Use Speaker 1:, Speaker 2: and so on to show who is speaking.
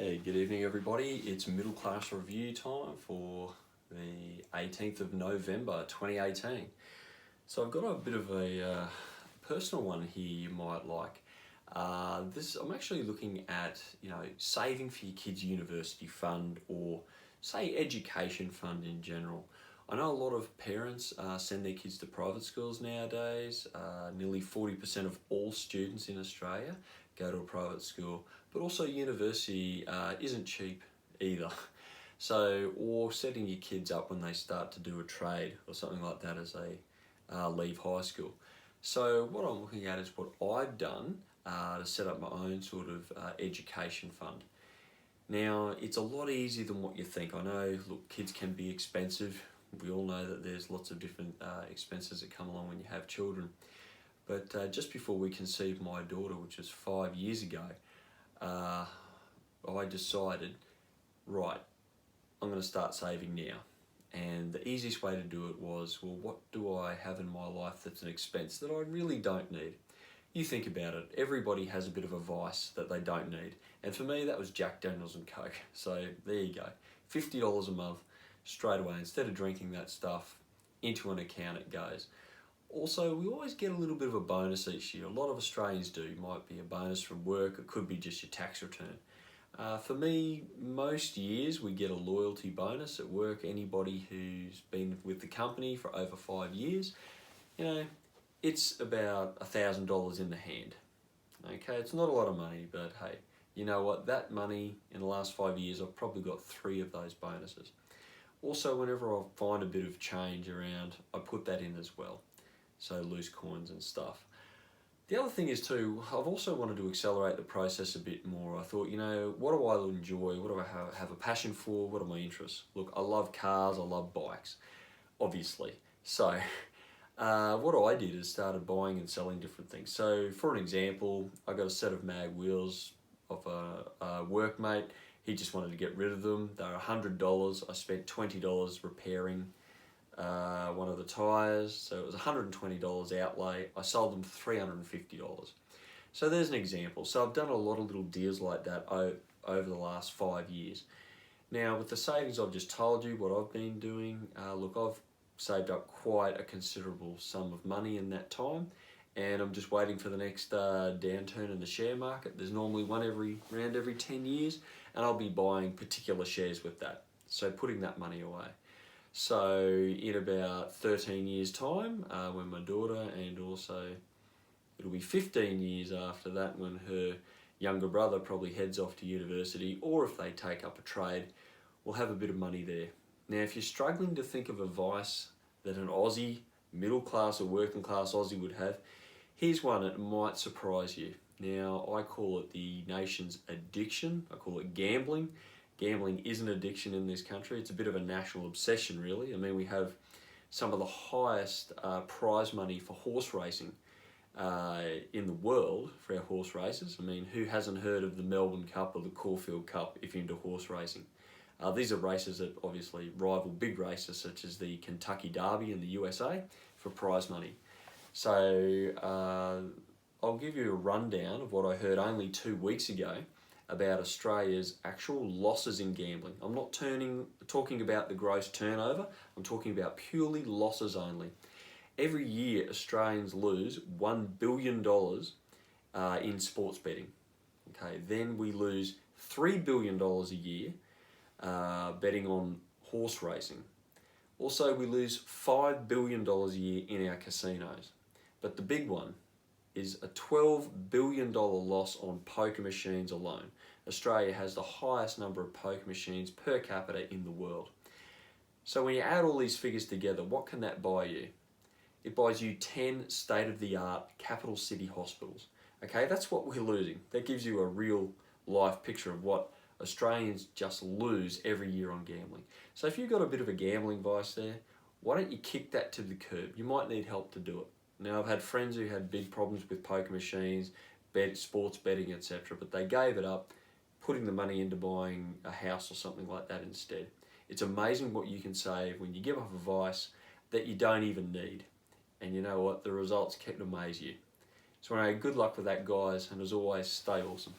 Speaker 1: Hey, good evening everybody. It's middle class review time for the 18th of November 2018. So I've got a bit of a personal one here you might like. I'm actually looking at, saving for your kids' university fund or say education fund in general. I know a lot of parents send their kids to private schools nowadays. Nearly 40% of all students in Australia go to a private school, but also university isn't cheap either. So, or setting your kids up when they start to do a trade or something like that as they leave high school. So what I'm looking at is what I've done to set up my own sort of education fund. Now, it's a lot easier than what you think. I know, look, kids can be expensive. We all know that there's lots of different expenses that come along when you have children. But just before we conceived my daughter, which was 5 years ago, I decided, right, I'm going to start saving now. And the easiest way to do it was, well, what do I have in my life that's an expense that I really don't need? You think about it, everybody has a bit of a vice that they don't need. And for me, that was Jack Daniels and Coke. So there you go, $50 a month, straight away. Instead of drinking that stuff, into an account it goes. Also, we always get a little bit of a bonus each year. A lot of Australians do. It might be a bonus from work, it could be just your tax return. For me, most years we get a loyalty bonus at work. Anybody who's been with the company for over 5 years, it's about $1,000 in the hand. Okay, it's not a lot of money, but hey, you know what? That money in the last 5 years, I've probably got 3 of those bonuses. Also, whenever I find a bit of change around, I put that in as well. So loose coins and stuff. The other thing is too, I've also wanted to accelerate the process a bit more. I thought, what do I enjoy? What do I have a passion for? What are my interests? Look, I love cars, I love bikes, obviously. So what I did is started buying and selling different things. So for an example, I got a set of mag wheels of a workmate. He just wanted to get rid of them. They were $100. I spent $20 repairing one of the tyres, so it was $120 outlay. I sold them for $350. So there's an example. So I've done a lot of little deals like that over the last 5 years. Now with the savings I've just told you, what I've been doing, look, I've saved up quite a considerable sum of money in that time, and I'm just waiting for the next downturn in the share market. There's normally one around every 10 years, and I'll be buying particular shares with that. So putting that money away. So in about 13 years time, when my daughter, and also it'll be 15 years after that when her younger brother probably heads off to university, or if they take up a trade, we'll have a bit of money there. Now if you're struggling to think of a vice that an Aussie, middle class or working class Aussie would have, here's one that might surprise you. Now I call it the nation's addiction, I call it gambling. Gambling is an addiction in this country. It's a bit of a national obsession, really. I mean, we have some of the highest prize money for horse racing in the world for our horse races. I mean, who hasn't heard of the Melbourne Cup or the Caulfield Cup if you're into horse racing? These are races that obviously rival big races such as the Kentucky Derby in the USA for prize money. So I'll give you a rundown of what I heard only 2 weeks ago about Australia's actual losses in gambling. I'm not talking about the gross turnover, I'm talking about purely losses only. Every year Australians lose $1 billion in sports betting. Okay, then we lose $3 billion a year betting on horse racing. Also, we lose $5 billion a year in our casinos. But the big one is a $12 billion loss on poker machines alone. Australia has the highest number of poker machines per capita in the world. So when you add all these figures together, what can that buy you? It buys you 10 state-of-the-art capital city hospitals. Okay, that's what we're losing. That gives you a real life picture of what Australians just lose every year on gambling. So if you've got a bit of a gambling vice there, why don't you kick that to the curb? You might need help to do it. Now, I've had friends who had big problems with poker machines, sports betting, etc., but they gave it up, putting the money into buying a house or something like that instead. It's amazing what you can save when you give up a vice that you don't even need. And you know what? The results can amaze you. So anyway, good luck with that, guys, and as always, stay awesome.